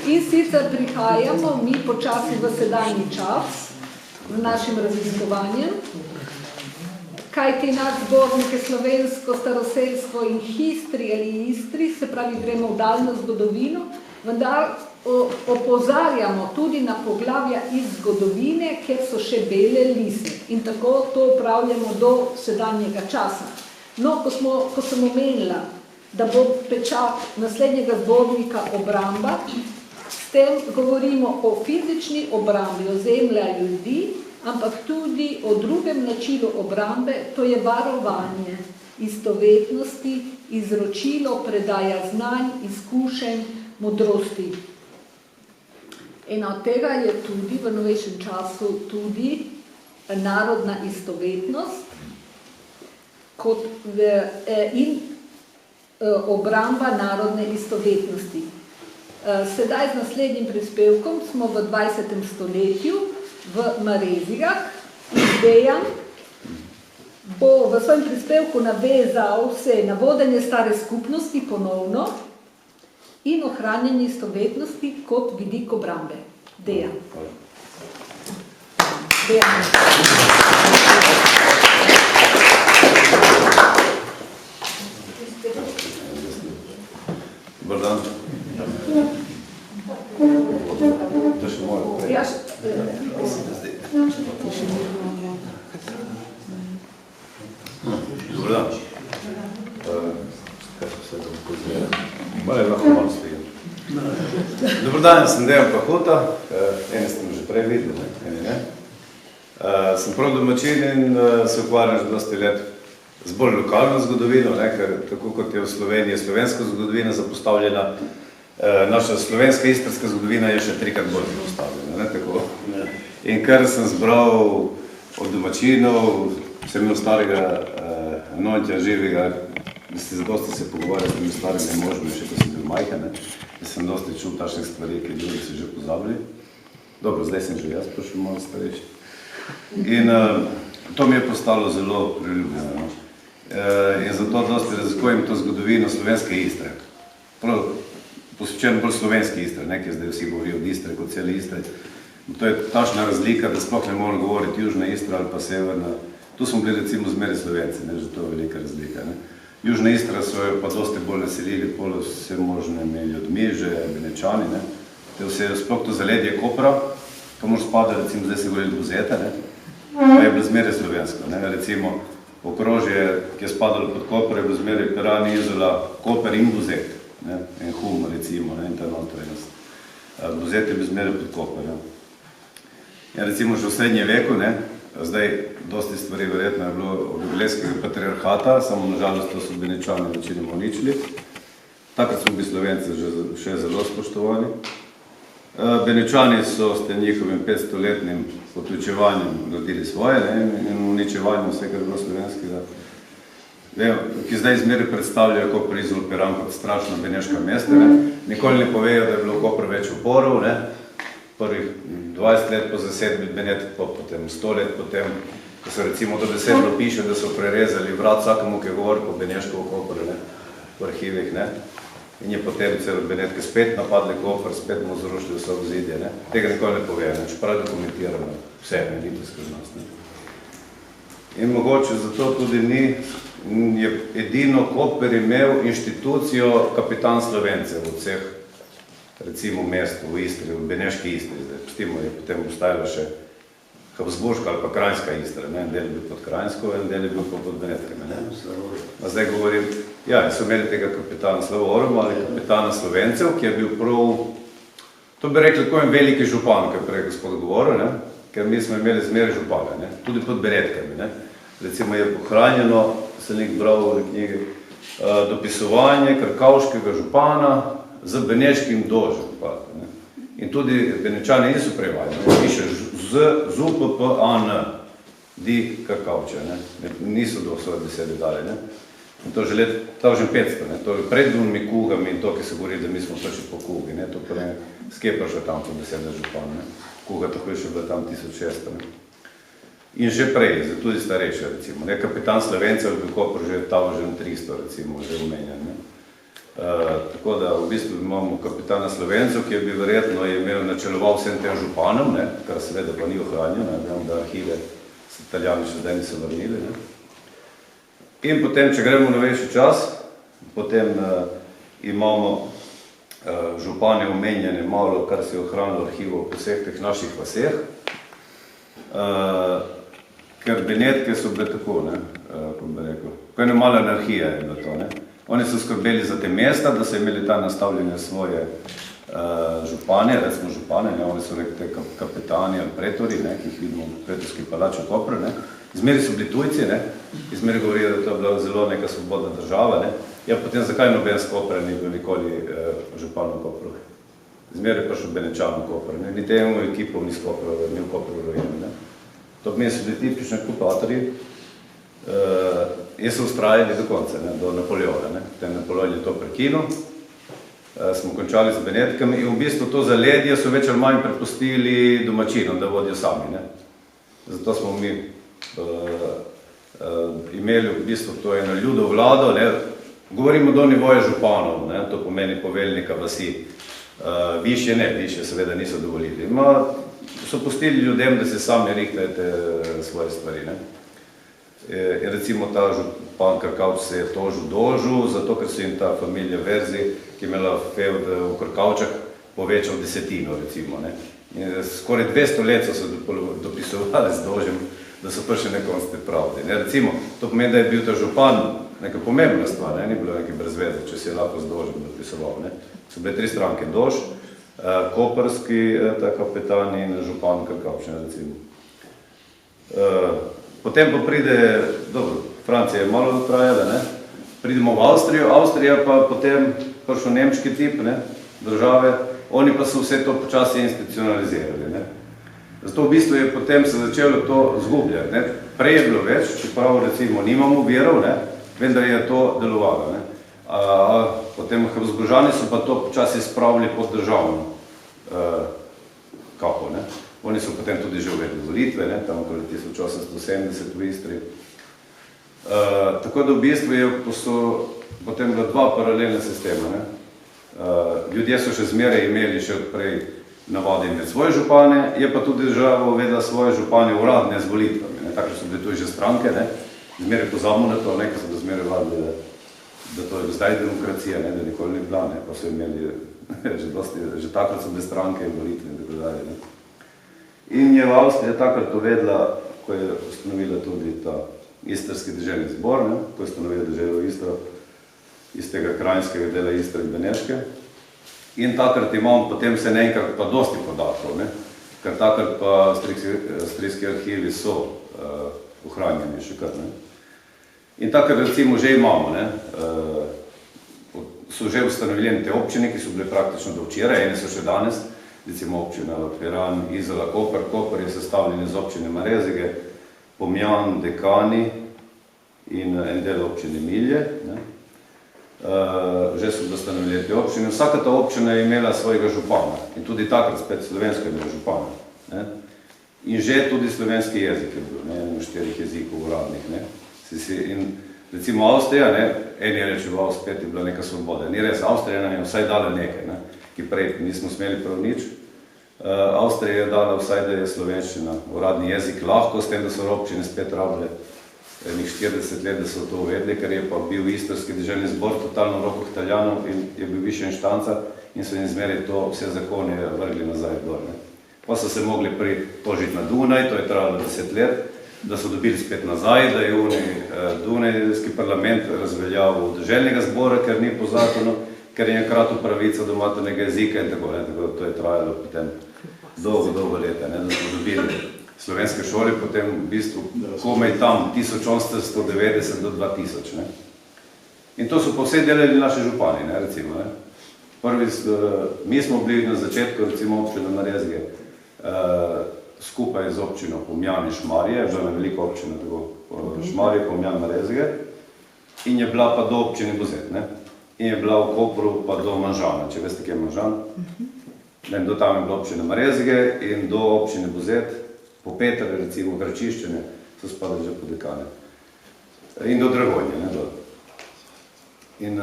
In sicer prihajamo mi počasi v sedanji čas, v našem raziskovanju, kajti naš zbornik je slovensko, staroselsko in histri ali istri, se pravi, gremo v daljno zgodovino, vendar opozarjamo tudi na poglavja iz zgodovine, kjer so še bele liste. In tako to upravljamo do sedanjega časa. No, ko sem omenila, da bo pečat naslednjega zbornika obramba, s tem govorimo o fizični obrambi ozemlja ljudi, ampak tudi o drugem načinu obrambe, to je varovanje istovetnosti, izročilo, predaja znanj, izkušenj, modrosti. In od tega je tudi v novejšem času tudi narodna istovetnost in obramba narodne istovetnosti. Sedaj z naslednjim prispevkom smo v 20. stoletju v Marezijah in Dejan bo v svojem prispevku navezal se na vodenje stare skupnosti ponovno in ohranjanje istovetnosti kot vidik obrambe. Dejan. Dejan. Dobar dan. To še moje prej. Dobar dan. Kaj so vse tam pozvijali? Malo je lahko malo svijem. Dobar dan, sem Dejan Pahota, ene ste že prej videli, ene ne. Sem prav domačin in se ukvarjam že dosti let z bolj lokalno zgodovino, ker tako kot je v Sloveniji slovenska zgodovina zapostavljena, naša slovenska istrska zgodovina je še trikrat bolj zapostavljena. In kar sem zbral od domačinov, sem imel starega Nontja živega, da si zadosti se pogovarjal s temi starimi možmi, še ko sem bil majhen, da sem dosti čul tašnih stvari, ki ljudi se že pozabili. Dobro, zdaj sem že jaz prišel malo starejši. In to mi je postalo zelo priljubljeno. In zato dosti razlikujem to zgodovino slovenske Istre. Posvečeno bolj slovenske Istre, ki zdaj vsi govorijo od Istre kot cele Istre. To je tašna razlika, da sploh ne moramo govoriti južna Istra ali pa severna. Tu smo bili recimo zmeraj Slovenci, že to je velika razlika. Južna Istra so jo pa dosti bolj naselili pol vse možnimi ljudmi, že Benečani. Te vse, sploh to zaledje Kopra, kamor spada, recimo zdaj se govori Buzeta, pa je bilo zmeraj slovensko. Recimo okrožje, ki je spadalo pod Koper, je bilo zmeraj Piran, Izola, Koper in Buzet. En Hum, recimo, in ta notranjost. Buzet je bil zmeraj pod Koper. Ja, recimo še v srednjem veku, zdaj dosti stvari verjetno je bilo od Blejskega patriarhata, samo nažalost to so Benečani večinoma uničili. Takrat smo bili Slovenci še zelo spoštovani. Benečani so s tem njihovim 500-letnim potujčevanjem naredili svoje in uničevanjem vsega bilo slovenskega, ki zdaj zmeraj predstavljajo Koper, Izol, Piran kot strašno beneška mesta. Nikoli ne povejo, da je bilo Koper več uporov. Prvih 20 let po zasedbi Benetk, potem 100 let potem, ko so recimo do besedno piše, da so prerezali vrat vsakemu, ki je govoril po beneško v Kopru, v arhivih. In je potem celo Benetke spet napadli Koper, spet mu zrušili vse obzidje. Tega nikoli ne povejo, čeprav je dokumentirano vse, niti skrivnost. In mogoče zato tudi je edino Koper imel inštitucijo kapitan Slovencev od vseh recimo mest v Istri, v Beneški Istri. Pustimo, je potem postajala še Habsburška ali pa Kranjska Istra. En del je bil pod Kranjsko, en del je bil pod Benetkami. A zdaj govorim, ja, so imeli tega kapitana Slavorum ali kapitana Slovencev, ki je bil prav, to bi rekli, tako en veliki župan, ki je prej gospod govoril, ker mi smo imeli zmeraj župane, tudi pod Benetkami. Recimo je pohranjeno, sem nek bral v knjigi, dopisovanje Krkavškega župana z beneškim dožem. In tudi Benečani niso prevajali, piše z UPPAN, di Krkavče, niso do svoje besede dali. In to že leta 1500, to je pred unimi kugami in to, ki se govori, da mi smo prišli po kugi, to prej skje prišel tam po besede župan, kuga tako je še bila tam 1600. In že prej, tudi starejše recimo, kapitan Slovencev je bil Koper že 1300 recimo, že omenjen. Tako da v bistvu imamo kapitana Slovencev, ki bi verjetno imel načeloval vsem tem županom, ne, kar seveda pa ni ohranjeno, vem, da arhive se Italijani še zdaj niso vrnili. Ne. In potem, če gremo na večji čas, potem imamo župane omenjene malo, kar se je ohranilo arhivov po vseh teh naših vaseh. Ker Benetke so bile tako, ne, kako bi rekel, ko ena mala anarhija je bila to, ne. Oni so skrbeli za te mesta, da so imeli ta nastavljene svoje župane, recimo župane, ne, oni so rekli te kapetani ali pretori, ne, ki jih vidimo v pretorski palači v Kopru, ne. Zmeri so bili tujci, ne, izmeri govorijo, da to je bila zelo neka svobodna država, ne. Ja, potem zakaj noben z Kopra ni bil nikoli župan v Kopru? Zmeri pa še Benečan v Kopru, ne, niti eno ekipo ni v Kopru rojeni, ne. To pomeni so bili tipični okupatorji, jaz so ustrajali do konca, ne, do Napoleona, ne. Potem Napoleon je to prekinil, smo končali z Benetkami in v bistvu to zaledje so več ali manj prepustili domačinom, da vodijo sami, ne. Zato smo mi imeli v bistvu to eno ljudo vlado, ne. Govorimo do nivoja županov, ne, to pomeni poveljnika vasi. Višje ne, višje seveda niso dovolili. So pustili ljudem, da se sami rihtajte svoje stvari, ne. Recimo ta župan Krkavč se je tožil dožil, zato ker so jim ta familija Verzi, ki je imela fevd v Krkavčak, povečal desetino, recimo, ne. In skoraj 200 let so se dopisovali z dožem, da so prišli nekom ste pravdi, ne. Recimo, to pomeni, da je bil ta župan neka pomembna stvar, ne, ni bilo nekaj brezveze, če si je lahko z dožem dopisoval, ne. So bile 3 stranke, Dož, koprski ta kapetan in župan Krkavč, recimo. Potem pa pride, dobro, Francija je malo dotrajala, ne, pridemo v Avstrijo, Avstrija pa potem prišel nemški tip, ne, države, oni pa so vse to počasi institucionalizirali, ne. Zato v bistvu je potem se začelo to zgubljati, ne. Prej je bilo več, čeprav recimo nimamo virov, ne, vendar je to delovalo, ne. Potem Habsburžani so pa to počasi spravili pod državno kapo, ne. Oni so potem tudi že uvedli volitve, ne, tam okoli 1870 v Istri. Tako da v bistvu so potem bila 2 paralelna sistema, ne. Ljudje so še zmeraj imeli še odprej navade imeti svoje župane, je pa tudi država uvedla svoje župane uradne z volitvami, ne. Tako so bile tudi že stranke, ne. Zmeraj pozabimo na to, ne, ker so zmeraj vladili, da to je zdaj demokracija, ne, da nikoli ni bila, ne, pa so imeli, že takrat so bile stranke in volitve in tako dalje, ne. In je v Avstriji takrat uvedla, ko je ustanovila tudi ta istrski deželni zbor, ne, ko je ustanovila deželo Istro, iz tega krajinskega dela Istre in Beneške. In takrat imamo potem se nekaj pa dosti podatkov, ne, ker takrat pa avstrijski arhivi so ohranjeni še kar, ne. In takrat recimo že imamo, ne, so že ustanovljeni te občine, ki so bile praktično do včeraj, ene so še danes, recimo občina Piran, Izola, Koper. Koper je sestavljen iz občine Marezige, Pomjan, Dekani in en del občine Milje, ne. Že so ustanovljeni te občine. Vsaka ta občina je imela svojega župana in tudi takrat spet slovenska imela župana, ne. In že tudi slovenski jezik je bil, ne, 4 jezikov uradnih, ne. In recimo Avstrija, ne, eni rečeval, spet je bila neka svoboda. Ni res, Avstrija nam je vsaj dala nekaj, ne, ki prej nismo smeli prav nič. Avstrija je dala vsaj, da je slovenščina uradni jezik lahko, s tem, da so občine spet rabile enih 40 let, da so to uvedli, ker je pa bil istrski deželni zbor totalno v rokah Italijanov in je bil višja inštanca in so jim zmeraj to vse zakone vrgli nazaj dol, ne. Pa so se mogli pritožiti na Dunaj, to je trajalo 10 let, da so dobili spet nazaj, da je Dunajski parlament razveljavil deželnega zbora, ker ni po zakonu, ker je enkrat pravica do maternega jezika in tako, ne, tako to je trajalo potem dolgo leta, ne, da smo dobili slovenske šole, potem v bistvu komaj tam 1890 do 2000, ne. In to so pa vse delali naši župani, ne, recimo, ne. Prvi, mi smo bili na začetku, recimo, občina Marezige, skupaj z občino Pomjan in Šmarje, že na velika občina, tako Šmarje, Pomjan, Marezige, in je bila pa do občine Buzet, ne. In je bila v Kopru pa do Manžana, če veste, kje je Manžan. Do tam je bila občina Marezige in do občine Buzet, po Petre, recimo, Gračiščine, so spadali že po Dekane. In do Dragonje, ne, do. In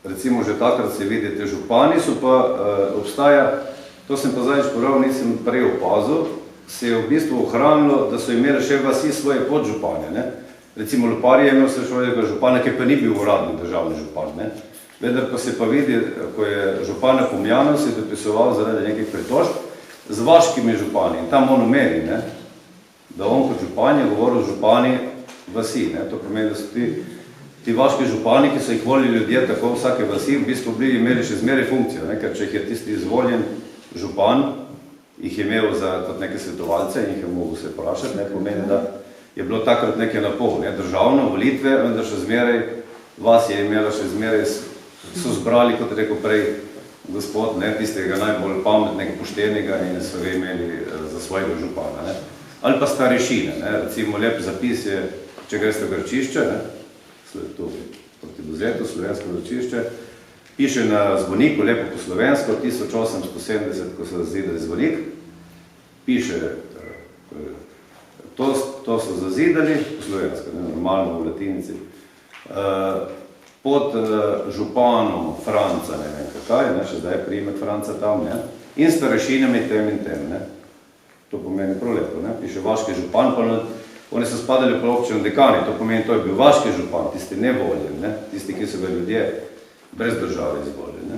recimo že takrat se vidi, te župani so pa obstaja, to sem pa zadnjič poravno, nisem prej opazil, se je v bistvu ohranilo, da so imeli še vasi svoje podžupanje. Ne? Recimo Lopar je imel se svojega župana, ki pa ni bil uradni državni župan. Ne? Vendar pa se pa vidi, ko je župana Pomjanov se je dopisoval zaradi nekih pritožb z vaškimi župani. In tam on omeni, ne? Da on kot župan je govoril župani vasi. Ne? To pomeni, da so ti vaški župani, ki so jih volili ljudje tako vsake vasi, v bistvu imeli še zmeraj funkcijo. Ne? Ker če jih je tisti izvoljen župan, jih je imel kot neke svetovalce in jih je mogel se vprašati, ne? Pomeni, da je bilo takrat nekaj na pol, ne? Državno, volitve, vendar še zmeraj, vas je imela še zmeraj, so zbrali, kot rekel prej gospod, ne? Tistega najbolj pametnega, poštenega in so ga imeli za svojega župana. Ne? Ali pa starešine, ne? Recimo lep zapis je, če greste v Grčišče, ne? Tu proti Buzetu, slovensko Grčišče, piše na zvoniku, lepo po slovensko, 1870, ko so zazidali zvonik, piše, to so zazidali, po slovensko, ne, normalno v latinici, pod županom Franca, ne vem kakaj, ne, še zdaj je priimek Franca tam, ne, in starešinami tem in tem, ne. To pomeni prav lepo, ne, piše vaški župan, pa oni so spadali po občino dekani, to pomeni, to je bil vaški župan, tisti nevoljen, ne, tisti, ki so ga ljudje brez države izvolili, ne.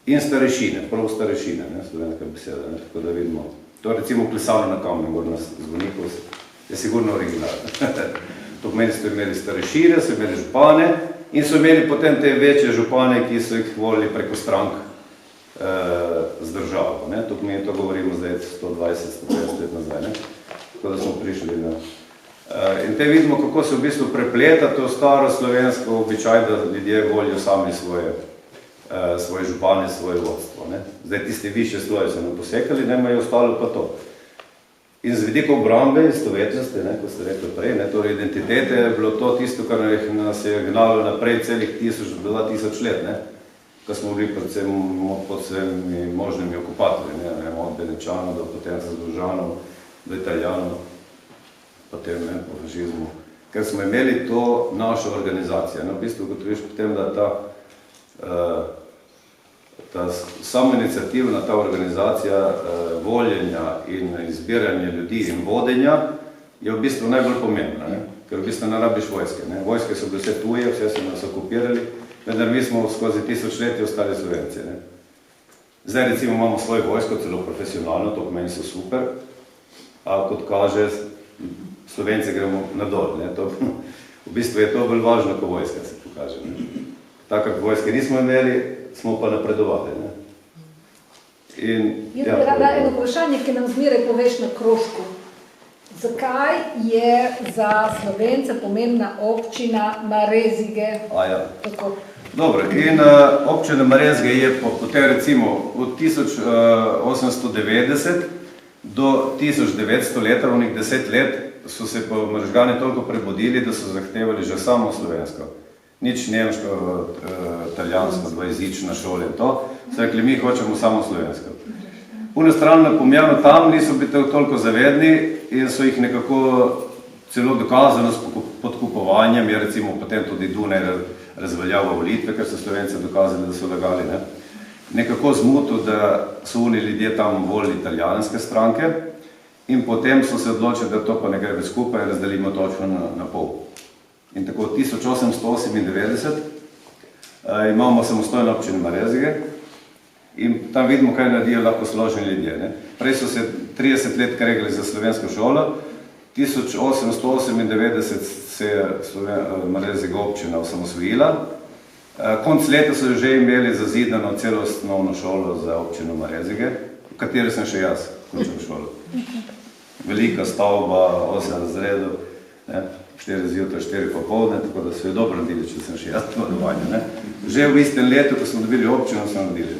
In starešine, prav starešine, ne, slovenska beseda, ne, tako da vidimo. To je recimo klesalo na kamnem, gor na zvoniku, je sigurno originalno. To pomeni, so imeli starešine, so imeli župane in so imeli potem te večje župane, ki so jih volili preko strank z državo, ne. To pomeni, to govorimo zdaj 120-150 let nazaj, ne. Tako da smo prišli na... In te vidimo, kako se v bistvu prepleta to staro slovensko običaj, da ljudje volijo sami svoje župane, svoje vodstvo. Ne? Zdaj tisti višje sloje so nam posekali, nema je ostalo pa to. In z vidika obrambe, istovetnosti, ko ste rekli prej, ne, torej identitete je bilo to tisto, kar nas je gnalo naprej celih 2000 let, ne? Ko smo bili predvsem pod vsemi možnimi okupatorji, ne? Od Benečanov do potem Zadolžanov, do Italijanov, potem ne, po fašizmu, ker smo imeli to našo organizacijo. No, v bistvu gotoviš potem, da ta samoiniciativna, ta organizacija voljenja in izbiranja ljudi in vodenja je v bistvu najbolj pomembna, ne? Ker v bistvu ne rabiš vojske. Ne? Vojske so bile vse tuje, vse so nas okupirali, vendar mi smo skozi tisočletje ostali Slovenci. Ne? Zdaj recimo imamo svojo vojsko, celo profesionalno, to pomeni so super, a kot kaže, Slovenci gremo nadol. Ne? To, v bistvu je to bolj važno, ko vojska se pokaže. Ne? Tako kot vojske nismo imeli, smo pa napredovali. Ne? Jaz bi rada eno vprašanje, ki nam zmeraj poveš na krožku. Zakaj je za Slovence pomembna občina Marezige? Ja. Tako. Dobro, in občina Marezige je potem recimo od 1890 do 1900 leta, onih 10 let, so se pa Maržgani toliko prebudili, da so zahtevali že samo slovensko. Nič nemško, italijansko, dvojezična šola in to. So rekli, mi hočemo samo slovensko. Puno stran na Pomjanu tam niso bili toliko zavedni in so jih nekako celo dokazano s podkupovanjem, je recimo potem tudi Dunaj razveljavil volitve, ker so Slovenci dokazali, da so lagali, ne? Nekako zmotil, da so oni ljudje tam volili italijanske stranke in potem so se odločili, da to pa ne gre skupaj in razdelimo točno na pol. In tako 1898 imamo samostojno občino Marezige in tam vidimo, kaj naredijo lahko složeni ljudje. Ne? Prej so se 30 let kregali za slovensko šolo, 1898 se je Mareziga občina osamosvojila, konc leta so že imeli zazidano celo osnovno šolo za občino Marezige, v kateri sem še jaz končal šolo. Velika stavba, 8 razredov, 4 zjutraj, 4 popoldne, tako da so jo dobro naredili, če sem še jaz podovanje. Že v istem letu, ko smo dobili občino, smo naredili.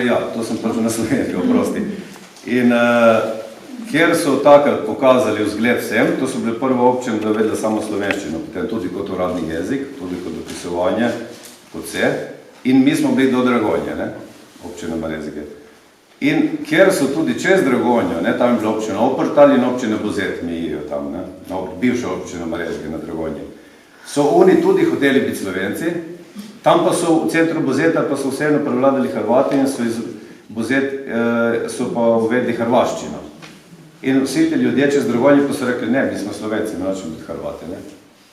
Ja, to sem pa že na slovenski, oprosti. In kjer so takrat pokazali vzgled vsem, to so bile prve občine, da vedela samo slovenščino, potem tudi kot uradni jezik, tudi kot dopisovanje, kot vse. In mi smo bili do Dragonje, občina Marezige. In kjer so tudi čez Dragonjo, tam je bila občina Oprtal in občina Buzet, mi jijo tam, bivša občina Marezige na Dragonji, so oni tudi hoteli biti Slovenci, tam pa so v centru Buzeta pa so vseeno prevladali Hrvati in so iz Buzet so pa uvedli hrvaščino. In vsi ti ljudje čez Dragonjo pa so rekli, ne, mi smo Slovenci, ne hočemo biti Hrvati. Ne?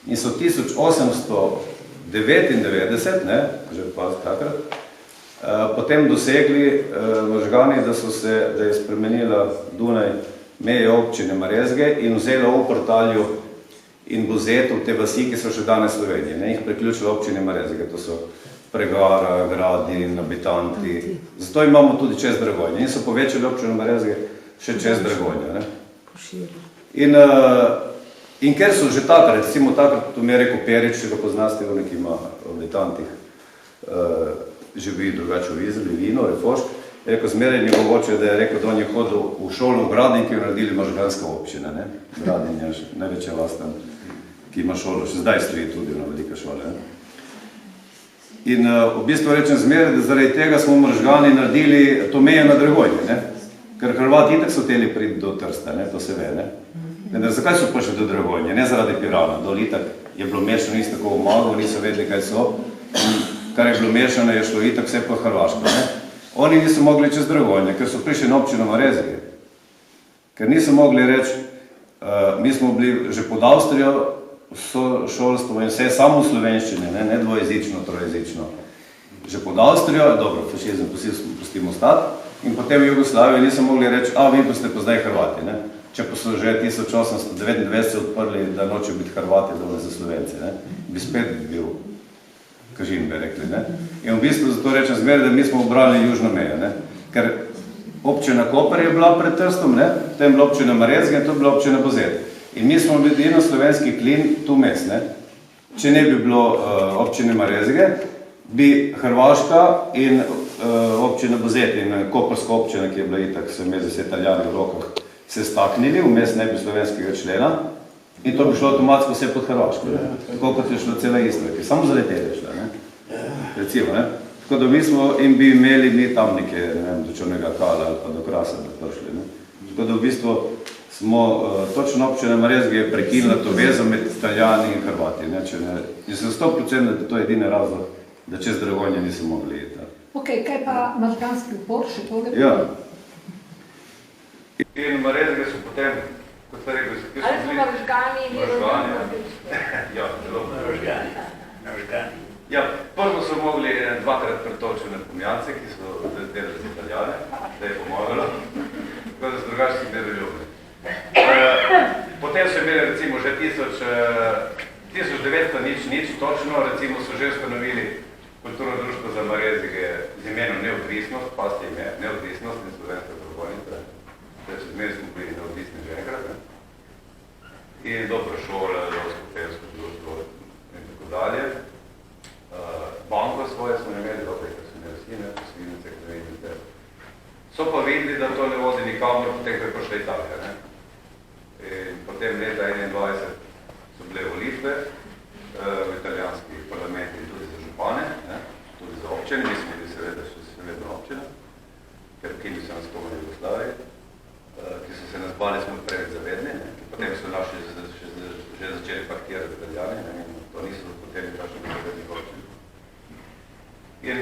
In so 1899, ne, že pa takrat, potem dosegli možgani, da je spremenila Dunaj meje občine Marezge in vzela Oprtalju in Buzetu te vasi, ki so še danes v Sloveniji. Ne, jih priključila občine Marezge, to so Pregara, Gradi in Abitanti. Zato imamo tudi čez Dragonjo. In so povečali občino Marezge še čez Dragonjo. Ne. In ker so že takrat, recimo takrat, to mi je rekel Perič, če ga poznaste, v nekih Abitantih, živi drugače v Izli, Vino, Refošk, je rekel, zmeraj ni mogoče, da je rekel, da on je hodil v šolo v Gradin, ki jo naredili možganska občina, ne? Gradin je največja vas tam, ki ima šolo, še zdaj stoji tudi na velika šola, ne? In v bistvu rečem zmeraj, da zaradi tega smo možgani naredili to mejo na Dragonji, ne? Ker Hrvati itak so hoteli priti do Trsta, ne? To se ve, ne? Zakaj so prišli do Dragonje? Ne zaradi Pirana, dol itak je bilo mešano isto tako v Magu, niso vedeli, kaj so. Kar je bilo mešano, je šlo itak vse po Hrvaško. Ne? Oni niso mogli čez Dragonje, ker so prišli na občino Marezge. Ker niso mogli reči, mi smo bili že pod Avstrijo, šolstvo in vse samo v slovenščini, ne dvojezično, trojezično. Že pod Avstrijo, dobro, fašizem pustimo stati, in potem v Jugoslaviji niso mogli reči, vi pa ste pa zdaj Hrvati, ne? Če pa so že 1899 odprli, da noče biti Hrvati, da za Slovenci, ne? Bi spet bil Kažin, bi rekli, ne? In v bistvu zato rečem zmeraj, da mi smo obrali južno mejo, ne? Ker občina Koper je bila pred Trstom, ne? Potem je bila občina Marezge in to je bila občina Buzet. In mi smo bili edino slovenski klin tu mes, ne? Če ne bi bilo občine Marezge, bi Hrvaška in občina Buzet in Koperska občina, ki je bila itak, so imeli vse Italijani v rokah, se staknili, vmes ne bi slovenskega člena in to bi šlo avtomatsko vse pod Hrvaško, ne? Tako kot je šlo cela Istra, ki samo zaleteli šla, ne? Recimo, ne? Tako da mi smo in bi imeli mi tam neke, ne vem, do Črnega Kala ali pa do Krasa bi prišli, ne? Tako da v bistvu smo točno občina Marezge prekinila to vezo med Italijani in Hrvati, ne? In sem 100% da to je edini razlog, da čez Dragonje niso mogli iti. Ok, kaj pa možganski upor, še tole? Ja. In Marezge so potem, kot ste rekli, so ali so možgani in možgani. Ja, zelo možgani. Ja, prvo so mogli dvakrat pretočene pomjance, ki so delali z Italijane, da je pomagalo, tako da so drugačni bili ljubni. Potem so imeli recimo že 1900 nič točno, recimo so že ustanovili kulturno društvo za Marezge z imenom Neodvisnost, pasti ime Neodvisnost in slovenska Dragonica. Zmeri smo bili neodvisni že enkrat, ne? In dobro šole, lovsko-pelsko društvo in tako dalje. Banko svoje smo imeli, dobro, ker so imeli sine, posvilnice, ki ne vidite. So pa videli, da to ne vodi nikamor, potem, ko je prišla Italija, ne? In potem leta 1921 so bile volitve v italijanskih parlamentih tudi za župane, ne? Tudi za občine, mi smo bili seveda še vedno občina, ker kini so nas pomeni v Jugoslaviji, ki so se nas bali, smo preveč zavedni, ne? Potem so naši že začeli paktirati Italijani, ne? In to niso potem kakšni zavedni občini. In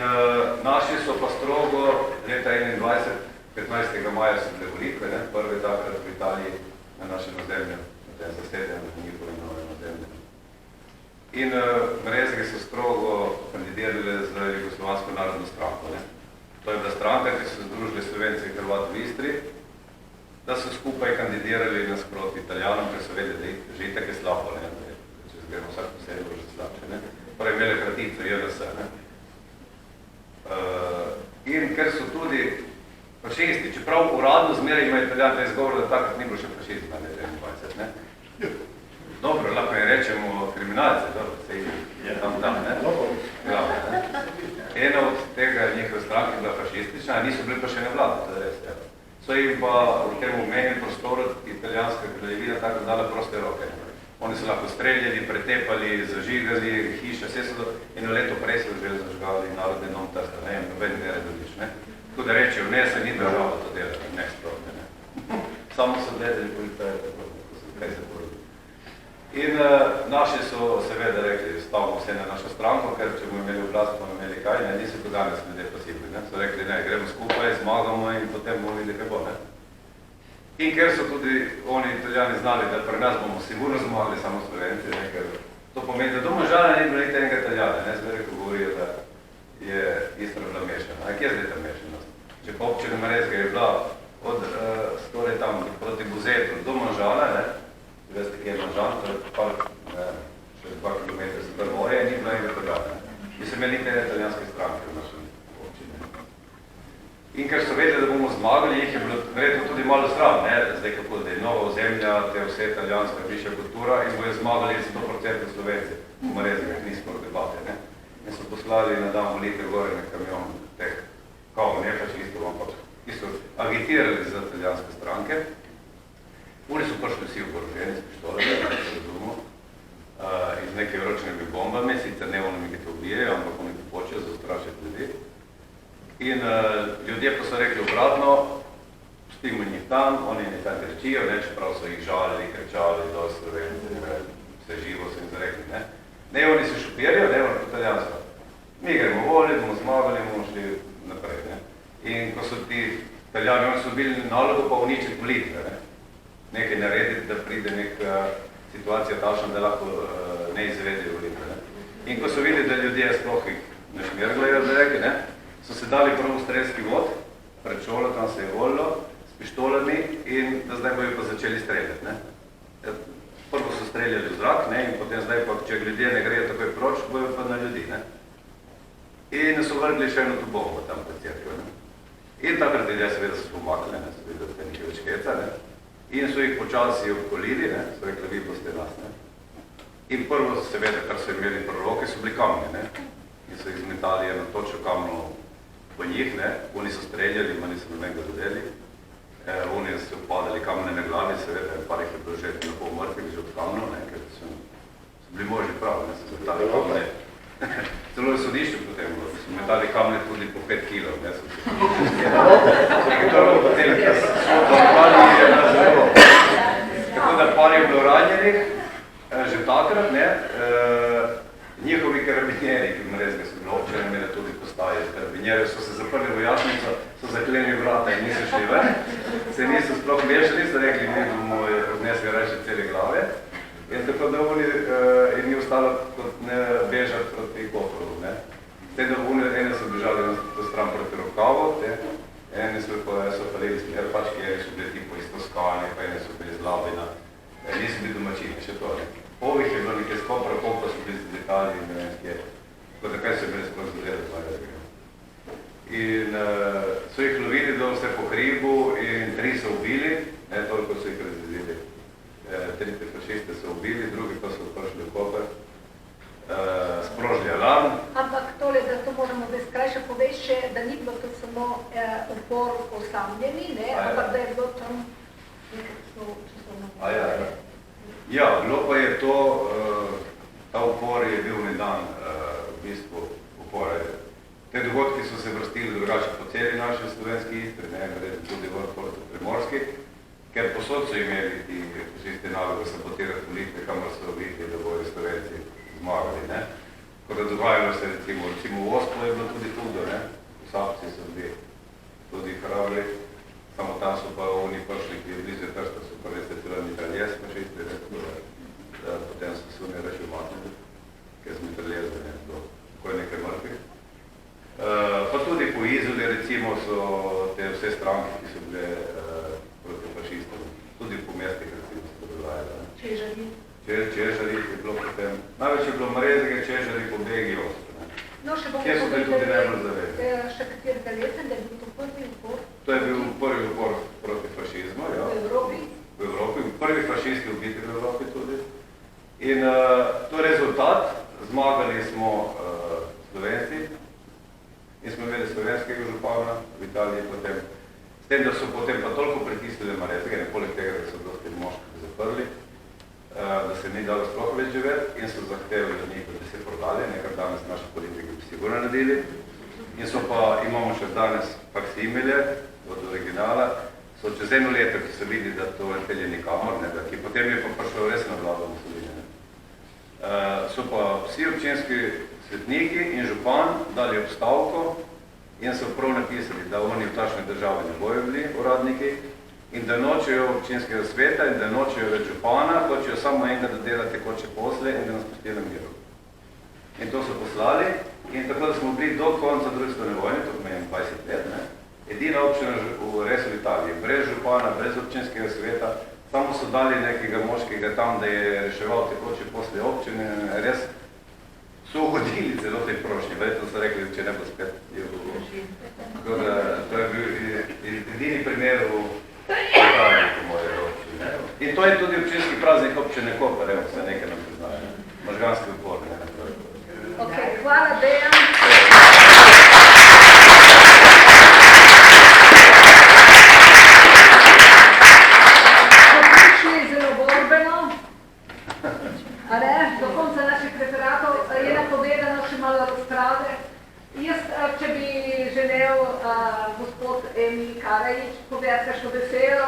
naši so pa strogo leta 1921, 15. maja so bile volitve, ne? Prve takrat v Italiji na našem ozemlju, na tem zasedenju, na njihovem novem ozemlju. In Marezge so strogo kandidirali za Jugoslovansko narodno stranko, ne? To je bila stranka, ki so združili Slovenci in Hrvati v Istri, da so skupaj kandidirali nasproti Italijanom, ker so vedeli, da že itak je slabo, ne? Če zgremo vsak posebej, bo že slabše, ne? Pravi, imeli kratico JLS, ne? In ker so tudi fašisti, čeprav uradno zmeraj ima Italijan ta izgovor, da takrat ni bilo še fašizma, ne 23, ne? Dobro, lahko je rečemo kriminalce, dobro, se je tam, ne? Glava, ne? Ena od tega njihove stranke bila fašistična, niso bili pa še ne vlada, to je res, ja. So jim pa v tem omenjenem prostoru italijanska kraljevina tako dala proste roke. Oni so lahko streljali, pretepali, zažigali hiše, vse so eno leto prej so že zažgali Narodni dom Trsta, ne, noben ne redolič, ne. Tako da rečejo, ne, se ni država to delati, ne, sprotne, ne. Samo so gledali policaje, tako, kaj se porodi. In naši so seveda rekli, oblast bomo imeli kaj, ne, niso kot danes ljudje pasivni, ne, so rekli, ne, gremo skupaj, zmagamo in potem bomo videli, kaj bo, ne. In ker so tudi oni Italijani znali, da pri nas bomo sigurno zmagali samo Slovenci, ne, ker to pomeni, da do Možana ni bilo niti enega Italijana, ne, zdaj ko govorijo, da je Istra bila mešana. Kje je zdaj ta mešanost? Če pa občina Marezga je bila od skoraj tam proti Buzetu do Možana, ne, veste, kje je Možan, to je pa še 2 kilometra za Brmoje, ni bilo enega Italijana. Mislim, imeli niti ene italijanske stranke v našem občini. In ker so vedeli, da bomo zmagali, jih je bilo verjetno tudi malo sram, ne, zdaj kako, da je nova ozemlja, te vse italijanska višja kultura in bojo zmagali 100% Slovenci. V Marezgah nismo debate, ne. In so poslali na dan volitev gore na kamion teh, kao, ne pač isto, ampak isto agitirali za italijanske stranke. Oni so prišli vsi oboroženi s pištolami, da se razumemo, in z nekaj vročnimi bombami, sicer ne onimi, ki te ubijejo, ampak oni ki počejo zastrašiti ljudi. In ljudje pa so rekli obratno, pustimo njih tam, oni ne tam kričijo, ne, čeprav so jih žalili, kričali, dol Slovenci, vse živo so jim zarekli, ne. Ne, oni se šopirijo, ne, oni po italijansko. Mi gremo voliti, bomo zmagali, bomo šli naprej, ne. In ko so ti Italijani, oni so bili nalogo pa uničiti volitve, ne. Nekaj narediti, da pride neka situacija takšna, da lahko ne izvedejo volitve, ne. In ko so videli, da ljudje sploh jih ne šmirglajo, da rekli, ne, so se dali prvo strelski vod, pred šolo, tam se je volilo, s pištolami in da zdaj bojo pa začeli streljati, ne. Prvo so streljali v zrak, ne, in potem zdaj pa, če ljudje ne grejo takoj proč, bojo pa na ljudi, ne. In so vrgli še eno tu bombo tam pred cerkvijo, ne. In takrat ljudje seveda so pomakli, ne, so videli, da je nekaj več keca, ne. In so jih počasi obkolili, ne, so rekli, vi boste nas, ne. In prvo seveda, kar so imeli pri roki, so bili kamni, ne. In so jih zmetali eno točo kamno po njih, ne, oni so streljali, ma niso nobenega zadeli, oni so upadali kamne na glavi, seveda, par jih je bilo že na pol mrtvih, že od kamnov, ne, ker so bili možni prav, ne, so metali kamne. Celo je sodišče potem, so metali kamne tudi po 5 kilov, ne, so tako da par je bilo ranjenih, že takrat, ne, njihovi karabinjeri, ki v Marezgah so bilo občine, imeli tudi postaje karabinjeri, so se zaprli v jasnico, so zaklenili vrata in niso šli ven. Se niso sploh mešali, so rekli, mi bomo odnesli reči cele glave. In tako da oni in ni ostalo kot ne bežati proti Kotoru, ne. Te da ene so bežali na stran proti Rokavu, ene so falili smer, pački, ene so bili tipo istoskani, pa ene so bili z Labina, niso bili domačini, še to, ne. Ovih je bilo nekaj skopra, koliko so bili z Italiji in ne vem skje. Tako da kaj so bili sploh zadeli. In so jih lovili do vse po hribu in 3 so ubili, ne, toliko so jih razredili. 3 fašiste so ubili, drugi pa so prišli v Koper, sprožili alarm. Ampak tole, da to moramo zdaj skrajše povesti še, da ni bilo to samo upor osamljeni, ne, ampak da je bilo tam nekaj časovno. Ja, bilo pa je to, ta upor je bil nedan v bistvu upor. Te dogodki so se vrstili drugače po celi naši slovenski Istri, ne, tudi v Primorski, ker posod so imeli ti fašisti nalogo sabotirati volitve, kamor so videli, da bojo Slovenci zmagali, ne. Ko da dogajalo se recimo v Ospu je bilo tudi hudo, ne, v Sapci so bili tudi hrabri, samo tam so pa oni prišli, ki je blizu Trsta, so pa res celo mitraljes fašisti, potem so se oni reči umaknili, ker z mitraljezom je bilo takoj nekaj mrtvih. Pa tudi po Izoli recimo so te vse stranke, ki so bile proti fašistom, tudi po mestih recimo so dogajale. Čežari. Čežari je bilo potem, največ je bilo Marezge, Čežari, Pobegi, Osp. No, še bomo Kje so bili tudi najbolj zavedni? Še katerega leta, da je bil to prvi upor? To je bil prvi upor proti fašizmu, ja. V Evropi? V Evropi, prvi fašisti ubiti v Evropi tudi. In to je rezultat, zmagali smo Slovenci in smo imeli slovenskega župana v Italiji potem. S tem, da so potem pa toliko pritisnili Marezge, ne poleg tega, da so dosti moški zaprli, da se ni dalo sploh več živeti in so zahtevali od njih, da se prodali, nekaj danes naši politiki bi sigurno naredili. In so pa, imamo še danes faksimile od originala, so čez 1 leto, ki so videli, da to ne pelje nikamor, ne, da ki potem je pa prišlo res na vlado Mussolini. So pa vsi občinski svetniki in župan dali obstavko in so prav napisali, da oni v takšni državi ne bojo bili uradniki in da nočejo občinskega sveta in da nočejo več župana, hočejo samo enkrat dodelati tekoče posle in da nas pustili na miru. In to so poslali in tako, da smo bili do konca druge svetovne vojne, to pomeni 20 let, ne? Edina občina res v Italiji, brez župana, brez občinskega sveta, samo so dali nekega moškega tam, da je reševal tekoče posle občine, res so uhodili celo tej prošnji, verjetno so rekli, če ne bo spet je bilo. Tako da to je bil edini primer v Italiji, po moje občine. In to je tudi občinski praznik občine Koper, evo, se nekaj nam priznajo, možganski upor, ne? Ok, hvala Dejan. Do konca naših referatov je napovedano še malo razprave. Jaz, če bi želel gospod Emil Karajič povedati kakšno besedo,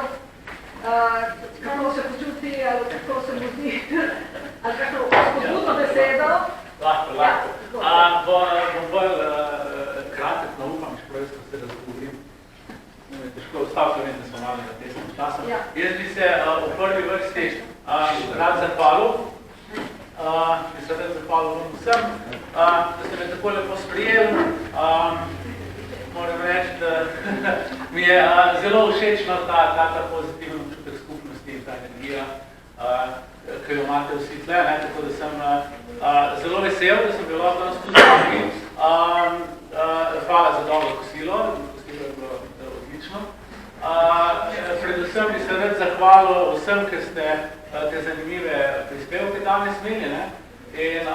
kako se počuti, ali kako se mu zdi, ali kakšno spodbudno besedo. Lahko. Bom bolj kratek na upam, čeprav jaz se razgovorim. Težko vstavljam, vem, da smo malo na tesnem času. Jaz bi se v prvi vrsti rad zahvalil. Bi se rad zahvalil vsem, da ste me tako lepo sprejeli. Moram reči, da mi je zelo všečno ta pozitiven občutek skupnosti in ta energija, ki jo imate vsi tle, tako da sem zelo vesel, da sem bil lahko danes tudi z vami. Hvala za dobro kosilo, kosilo je bilo odlično. Predvsem bi se rad zahvalil vsem, ker ste te zanimive prispevke danes imeli, in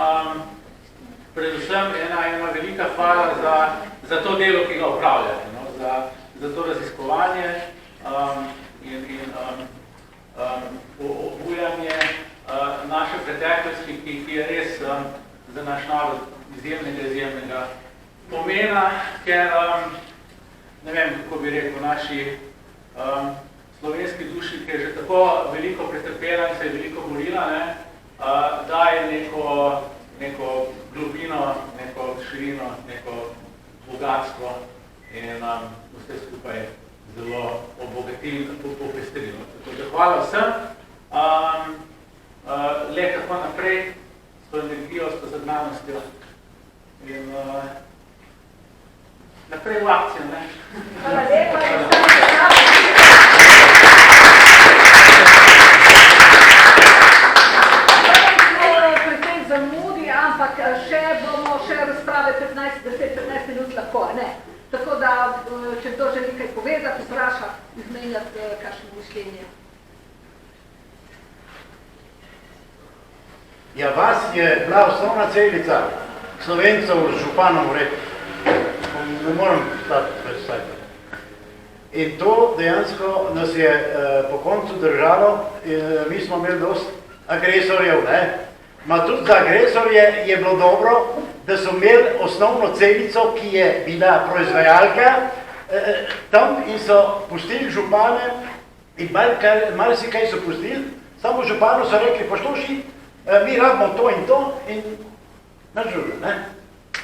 predvsem ena velika hvala za to delo, ki ga upravljate, za to raziskovanje in obujanje naše preteklosti, ki je res za naš narod izjemnega pomena, ker, ne vem, kako bi rekel, naši slovenski duši, ki je že tako veliko pretrpela in se je veliko borila, daje neko globino, neko širino, neko bogatstvo in vse skupaj zelo obogatili in popestrilo. Tako da hvala vsem. Le kako naprej s to energijo, s to zagnanostjo in naprej v akcijo, ne? Hvala lepa. Pri tej zamudi, ampak bomo še razprave 10-15 minut lahko, ne? Tako da, če kdo želi kaj povedati, vprašati, izmenjati kakšno mišljenje. Ja, vas je bila osnovna celica Slovencev z županom vred. Ne moram stati predstaviti. In to dejansko nas je po koncu držalo, mi smo imeli dost agresorjev, ne? Ma tudi za agresorje je bilo dobro, da so imeli osnovno celico, ki je bila proizvajalka tam in so pustili župane in marsikaj so pustili, samo županu so rekli, poslušaj, mi rabimo to in naš drugo, ne?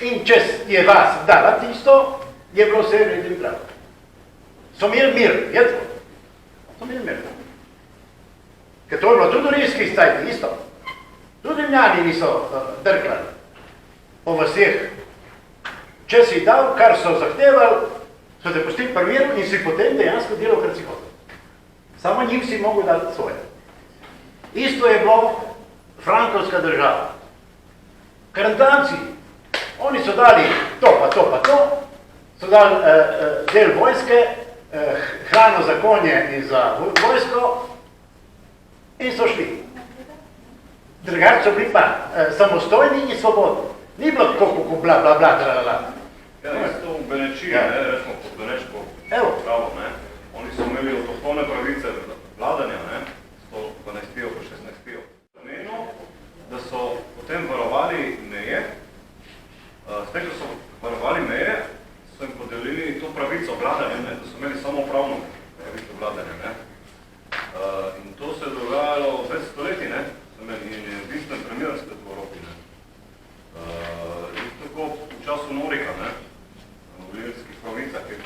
In če je vas dala tisto, je bilo vse redim prav. So imeli mir, je to? So imeli mir. Ker to je bilo tudi v rijskih cajtih, isto. Tudi mljani niso drkali po vseh. Če si dal, kar so zahtevali, so te pustili pri miru in si potem dejansko delal, kar si hotel. Samo njim si mogel dati svoje. Isto je bilo frankovska država. Karantanci, oni so dali to pa to, so dali del vojske, hrano za konje in za vojsko in so šli. Drugače so bili pa samostojni in svobodni. Ni bilo tako, kako bla, bla, bla, bla, bla. Ja, isto v Benečiji, recimo pod Benečko pravo, oni so imeli avtohtone pravice vladanja, 112 po 16. Namenilo, da so potem varovali meje, s tem, ko so varovali meje, so jim podelili to pravico vladanja, da so imeli samo pravno pravico vladanja. In to se je dogajalo več stoletij, in je bistven primer v Evropi. To tega, ne, v ilirskih pravicah, ker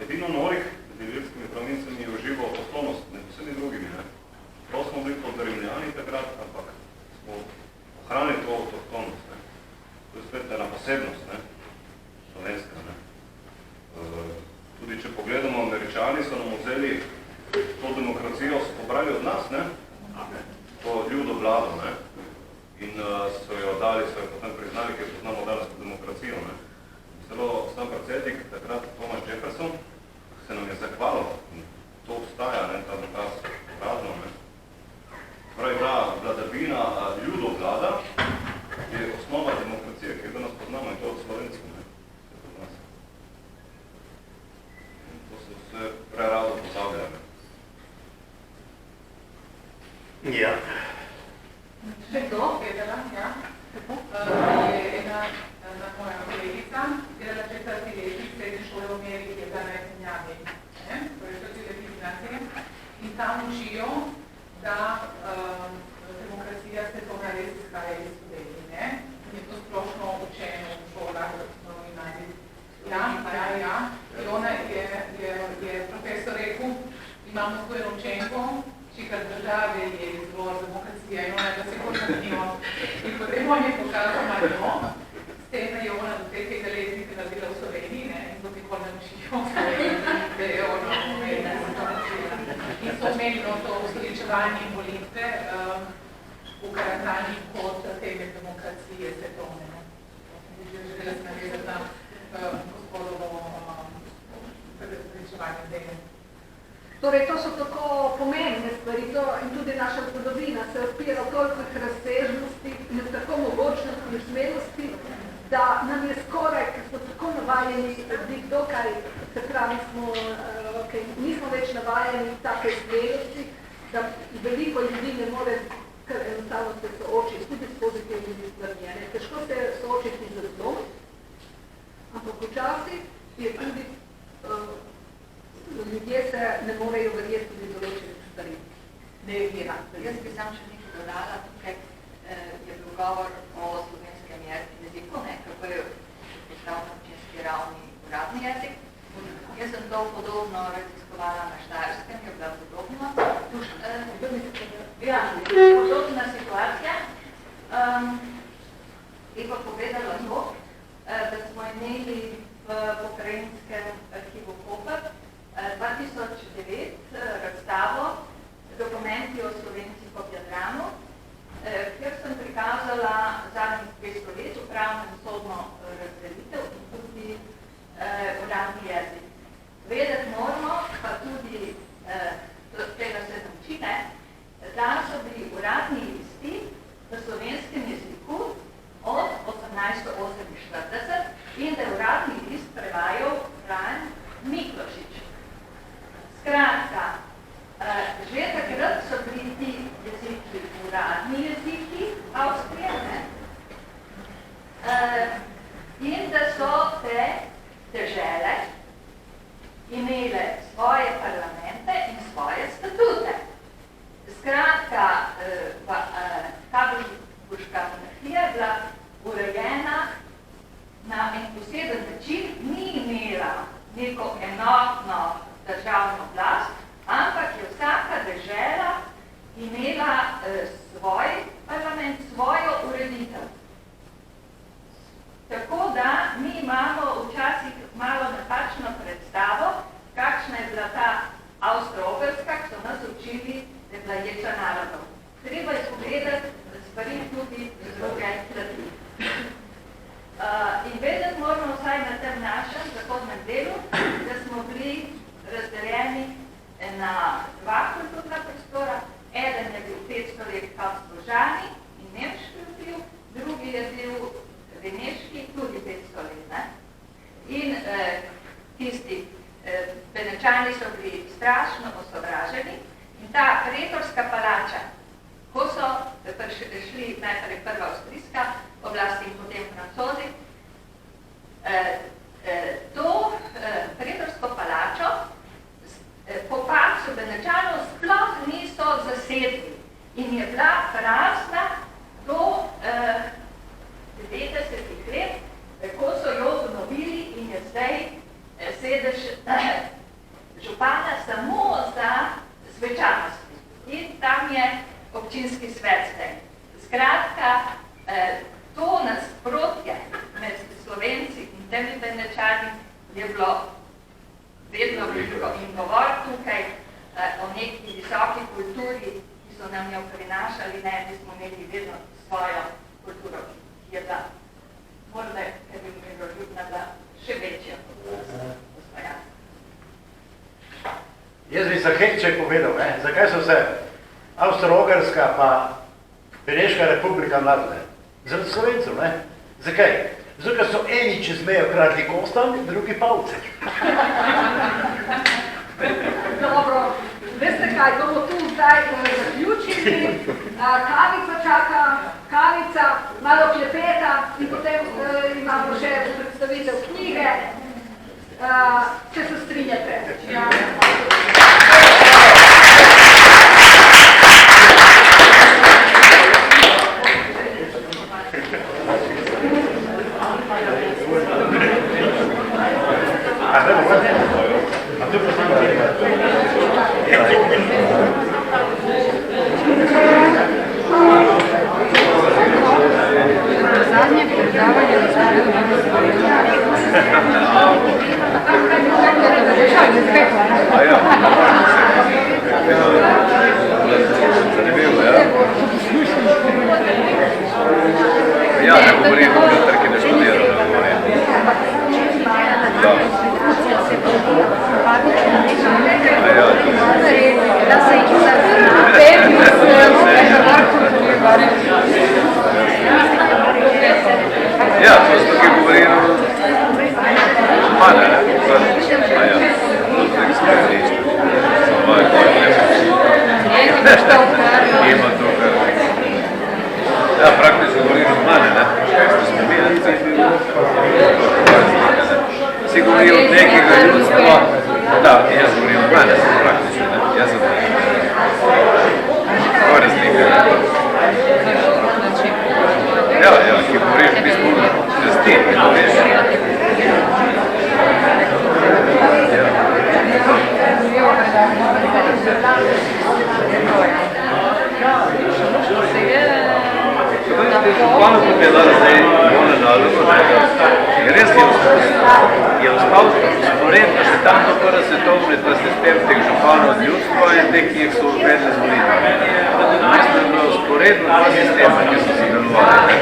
edino norih med ilirskimi pravincami je užival poslovnost, med vsemi drugimi, ne. Prav smo bili pod Rimljani takrat, ampak smo ohranili to avtohtonost, ne. To je spet ena posebnost, ne, slovenska, ne. Tudi če pogledamo, Američani so nam vzeli to demokracijo, so pobrali od nas, ne, to ljudo vlado, ne, in so jo dali, so jo potem priznali, ker poznamo danes po demokracijo, ne. Celo sam predsednik, takrat Thomas Jefferson, se nam je zahvalil, in to obstaja, ne, ta dokaz prazno, ne. Pravi, ta vladavina ljudo vlada je osnova demokracije, ki jo danes poznamo, in to od Slovencev, ne. To se vse prerado pozablja, ne. Ja. Še kdo? Vedela, ja. Je ena moja kolegica, delala 4. letnik srednje šole v Ameriki, je bila na Jesenjavi, torej sociologije gimnazije, in tam učijo, da demokracija svetovna res izhaja iz Slovenije, ne? In je to splošno učenje v šolah, v gimnaziji. Ja. In ona je profesor rekel, imamo tu eno učenko, čikar države je izvor demokracija in ona, da se kot zanimo. In potem on je pokazal Marijo, s tem, da je ona do 3. letnika naredila v Sloveniji, ne, in do nikoli ne učijo v Sloveniji, da je ona umela, da se to naučila. In so omenilo to ustoličevanje in volitve v Karatani kot teme demokracije svetovne. Želela sem navezati na gospodovo ustoličevanje teme. Torej, to so tako pomembne stvari, in tudi naša zgodovina se odpira toliko razsežnosti in tako mogočnosti in smelosti, da nam je skoraj, ker smo tako navajeni, biti dokaj, se pravi, nismo več navajeni take smelosti, da veliko ljudi ne more kar enostavno se soočiti tudi s pozitivnimi stvarmi. Težko se soočiti z zlom, ampak včasih je tudi ljudje se ne morejo verjeti tudi določenih stvari. Jaz bi sam še nekaj dodala, tukaj je bil govor o slovenskem jeziku, kako je postal na občinski ravni uradni jezik. Jaz sem to podobno raziskovala na Štajerskem, je bila podobno. Podobna situacija. Je pa povedala to, da smo imeli v pokrajinskem arhivu Koper 2009 razstavo Dokumenti o Slovencih ob Jadranu, kjer sem prikazala zadnjih 200 let upravno in sodno razdelitev in tudi uradni jezik. Vedeti moramo, pa tudi tega se nauči, da so bili uradni listi v slovenskem jeziku od 1848 in da je uradni list prevajal Fran Miklošič. Skratka, že takrat so bili ti jeziki uradni jeziki Avstrije, in da so te dežele imele svoje parlamente in svoje statute. Skratka, Habsburška monarhija je bila urejena na en poseben način, ni imela neko enotno državno oblast, ampak je vsaka dežela imela svoj parlament, svojo ureditev. Tako da mi imamo včasih malo napačno predstavo, kakšna je bila ta Avstro-Ogrska, ki so nas učili, da je bila ječa narodov. Treba je pogledati stvari tudi z druge plati. In vedeti moramo vsaj na tem našem zahodnem delu, da smo bili razdeljeni na dva kulturna prostora. Eden je bil 500 let Habsburžani in nemški vpliv, drugi je bil veneški, tudi 500 let. In tisti Benečani so bili strašno osovraženi in ta pretorska palača, ko so šli najprej prva avstrijska oblasti in potem Francozi, to pretorsko palačo po padcu Benečanov sploh niso zasedli in je bila prazna do 90 let, ko so jo temi Benečani je bilo vedno veliko in govor tukaj o neki visoki kulturi, ki so nam jo prinašali, ne, da smo imeli vedno svojo kulturo, ki je bila, morda, ker bi miroljubna bila še večja kot osvojanska. Jaz bi za Hekček povedal, zakaj so se Avstro-Ogrska pa Beneška republika mladile? Zaradi Slovencev, ne? Zakaj? Zato, ker so eni čez mejo kradli kostanj, drugi pavce. Dobro, veste kaj, bomo tu zdaj zaključili, kavica čaka, kavica, malo klepeta in potem imamo še predstavitev knjige, če se strinjate. Zadnje predavanje Ja, ne govorim, da trki ne študiram, ne govorim. da se jih zapem Ja, to smo tukaj govorili mane, ne? Ima tukaj. Ja, praktično govorili mane, ne? Si govoril od nekega ljudstva, da, jaz govorim od mene, praktično, ne? Jaz sem govorim. To je razlika, ne? Ja, ki govoriš v bistvu čez ti, ki govoriš. Županu povedala zdaj Mona nalogo, je res je ostal spored, da še tam do prve svetovne, da sistem teh županov od ljudstva in teh, ki jih so uvedli z volitve. Mesto je bilo sporedno dva sistema, ki so si delovali.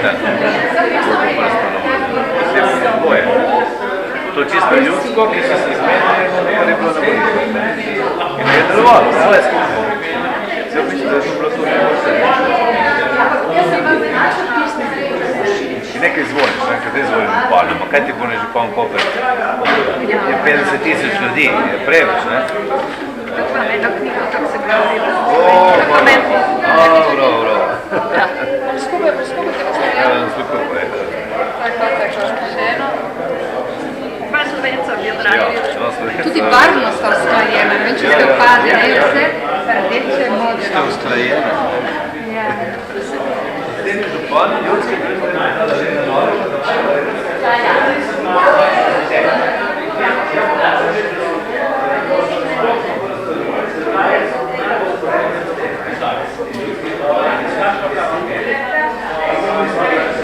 To čisto ljudsko, ki so se izmenili, kar je bilo na volitve. In je delovalo, vse skupaj. Zdaj mislim, da je to bilo to vse. Ti nekaj zvoliš, kaj zvolim upalno, ma kaj ti bo ne župan Koper? Je 50 000 ljudi, je preveč, ne? Tukaj imam eno knjigo, kako se govori. Dobro. Skupaj te razpravljamo. Skupaj. Še eno. Dva Slovenca v Jadranu. Tudi barvno sta usklajena, ne če ste opazili, ne vse rdeče modre. Ste usklajeni? Ja. Župan, ljudski